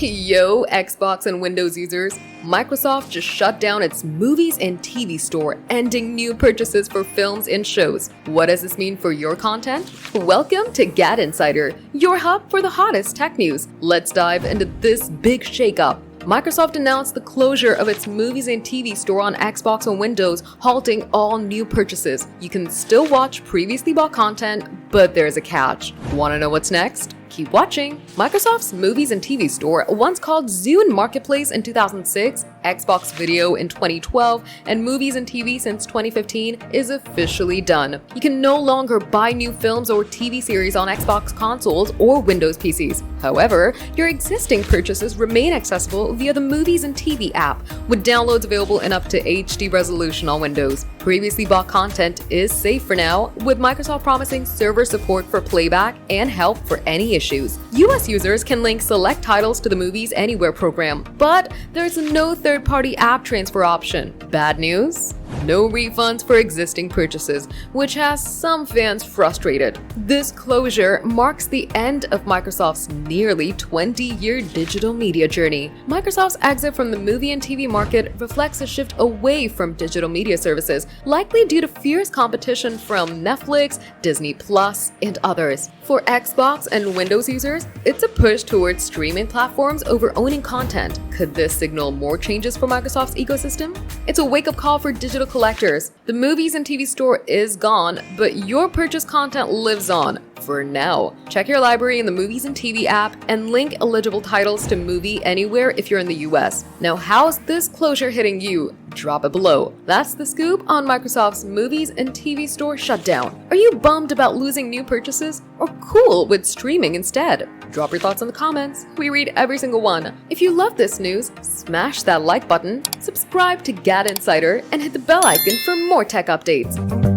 Yo, Xbox and Windows users, Microsoft just shut down its movies and TV store, ending new purchases for films and shows. What does this mean for your content? Welcome to GadInsider, your hub for the hottest tech news. Let's dive into this big shakeup. Microsoft announced the closure of its movies and TV store on Xbox and Windows, halting all new purchases. You can still watch previously bought content, but there's a catch. Want to know what's next? Keep watching. Microsoft's movies and TV store, once called Zune Marketplace in 2006, Xbox Video in 2012, and Movies and TV since 2015, is officially done. You can no longer buy new films or TV series on Xbox consoles or Windows PCs. However, your existing purchases remain accessible via the Movies and TV app, with downloads available in up to HD resolution on Windows. Previously bought content is safe for now, with Microsoft promising server support for playback and help for any issues. US users can link select titles to the Movies Anywhere program, but there's no third-party app transfer option. Bad news? No refunds for existing purchases, which has some fans frustrated. This closure marks the end of Microsoft's nearly 20-year digital media journey. Microsoft's exit from the movie and TV market reflects a shift away from digital media services, likely due to fierce competition from Netflix, Disney Plus, and others. For Xbox and Windows users, it's a push towards streaming platforms over owning content. Could this signal more changes for Microsoft's ecosystem? It's a wake-up call for digital collectors. The movies and TV store is gone, but your purchased content lives on. For now, check your library in the Movies and TV app and link eligible titles to Movie Anywhere if you're in the US. Now, how's this closure hitting you? Drop it below. That's the scoop on Microsoft's Movies and TV store shutdown. Are you bummed about losing new purchases, or cool with streaming instead? Drop your thoughts in the comments. We read every single one. If you love this news, smash that like button, subscribe to GadInsider, and hit the bell icon for more tech updates.